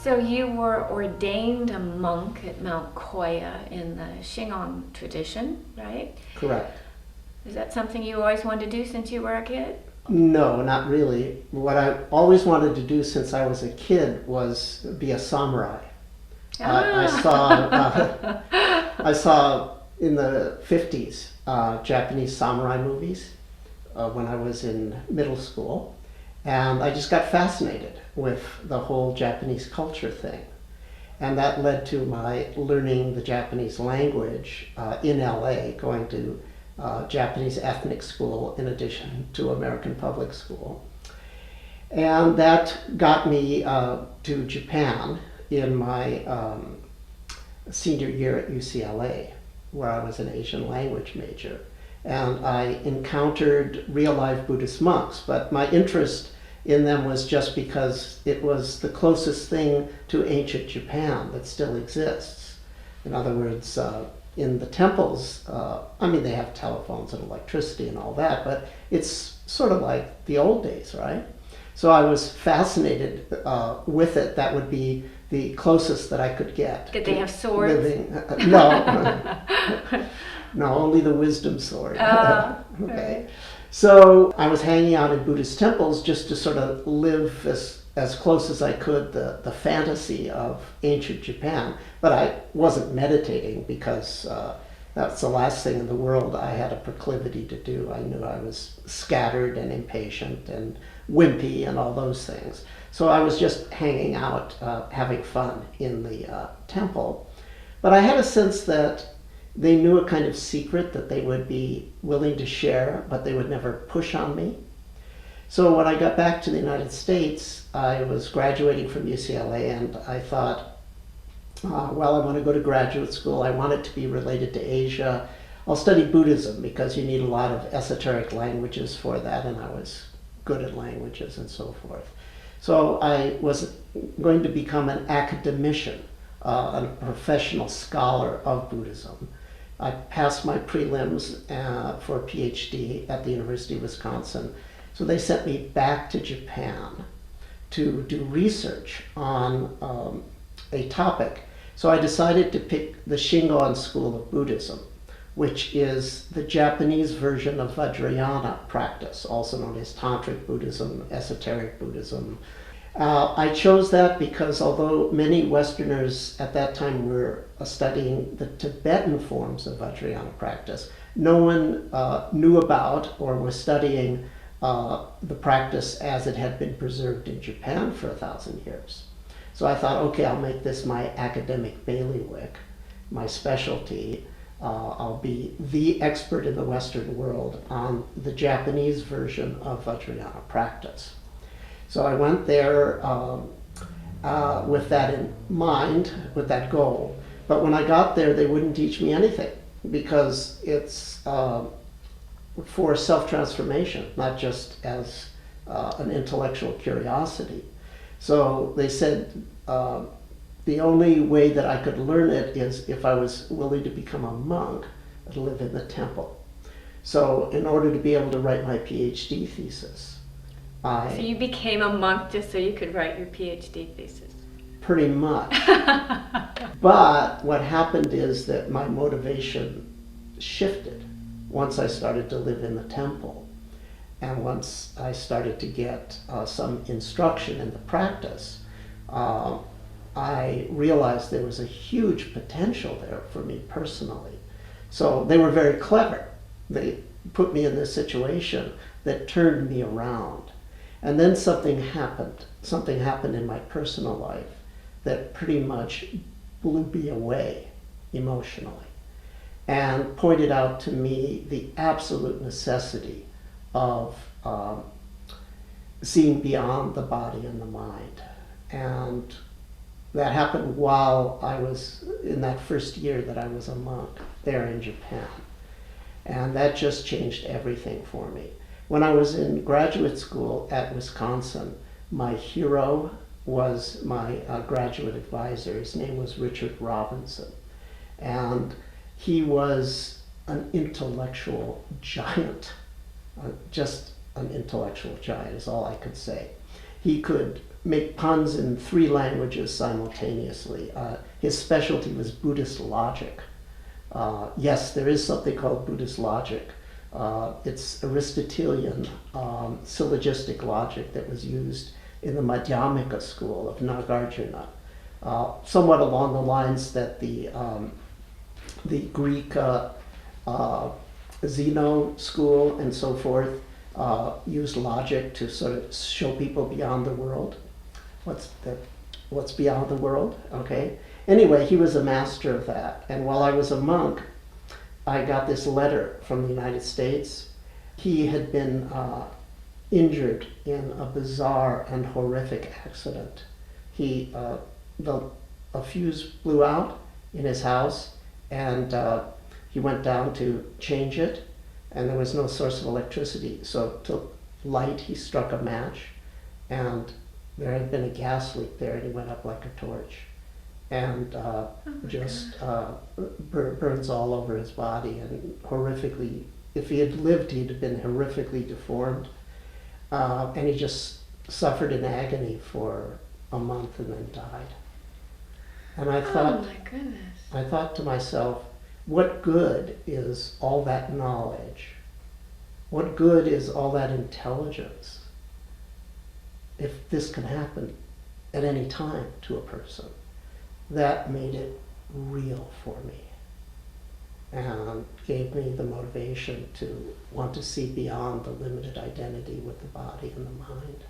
So you were ordained a monk at Mount Koya in the Shingon tradition, right? Correct. Is that something you always wanted to do since you were a kid? No, not really. What I always wanted to do since I was a kid was be a samurai. I saw in the 50s Japanese samurai movies when I was in middle school, and I just got fascinated with the whole Japanese culture thing. And that led to my learning the Japanese language in LA, going to Japanese ethnic school in addition to American public school. And that got me to Japan in my senior year at UCLA, where I was an Asian language major. And I encountered real life Buddhist monks, but my interest in them was just because it was the closest thing to ancient Japan that still exists. In other words, in the temples, they have telephones and electricity and all that, but it's sort of like the old days, right? So I was fascinated with it. That would be the closest that I could get. Did they have swords? No, no, only the wisdom sword. Okay. Right. So I was hanging out in Buddhist temples just to sort of live as close as I could the fantasy of ancient Japan, but I wasn't meditating because that's the last thing in the world I had a proclivity to do. I knew I was scattered and impatient and wimpy and all those things. So I was just hanging out, having fun in the temple. But I had a sense that they knew a kind of secret that they would be willing to share, but they would never push on me. So when I got back to the United States, I was graduating from UCLA, and I thought, well, I want to go to graduate school. I want it to be related to Asia. I'll study Buddhism because you need a lot of esoteric languages for that, and I was good at languages and so forth. So I was going to become an academician, a professional scholar of Buddhism. I passed my prelims for a PhD at the University of Wisconsin. So they sent me back to Japan to do research on a topic. So I decided to pick the Shingon school of Buddhism, which is the Japanese version of Vajrayana practice, also known as Tantric Buddhism, Esoteric Buddhism. I chose that because although many Westerners at that time were studying the Tibetan forms of Vajrayana practice, no one knew about or was studying the practice as it had been preserved in Japan for 1,000 years. So I thought, okay, I'll make this my academic bailiwick, my specialty. I'll be the expert in the Western world on the Japanese version of Vajrayana practice. So I went there with that in mind, with that goal. But when I got there, they wouldn't teach me anything because it's for self-transformation, not just as an intellectual curiosity. So they said the only way that I could learn it is if I was willing to become a monk and live in the temple. So in order to be able to write my PhD thesis, So you became a monk just so you could write your PhD thesis? Pretty much. But what happened is that my motivation shifted once I started to live in the temple. And once I started to get some instruction in the practice, I realized there was a huge potential there for me personally. So they were very clever. They put me in this situation that turned me around. And then something happened in my personal life that pretty much blew me away emotionally and pointed out to me the absolute necessity of seeing beyond the body and the mind. And that happened while I was in that first year that I was a monk there in Japan. And that just changed everything for me. When I was in graduate school at Wisconsin, my hero was my graduate advisor. His name was Richard Robinson. And he was an intellectual giant, just an intellectual giant is all I could say. He could make puns in 3 languages simultaneously. His specialty was Buddhist logic. Yes, there is something called Buddhist logic. It's Aristotelian syllogistic logic that was used in the Madhyamika school of Nagarjuna, somewhat along the lines that the Greek Zeno school and so forth used logic to sort of show people beyond the world. What's beyond the world? Okay. Anyway, he was a master of that. And while I was a monk, I got this letter from the United States. He had been injured in a bizarre and horrific accident. A fuse blew out in his house, and he went down to change it, and there was no source of electricity. So to light, he struck a match, and there had been a gas leak there, and he went up like a torch, and burns all over his body, and horrifically, if he had lived, he'd have been horrifically deformed, and he just suffered in agony for a month and then died. And I thought, oh my goodness. I thought to myself, what good is all that knowledge? What good is all that intelligence if this can happen at any time to a person? That made it real for me and gave me the motivation to want to see beyond the limited identity with the body and the mind.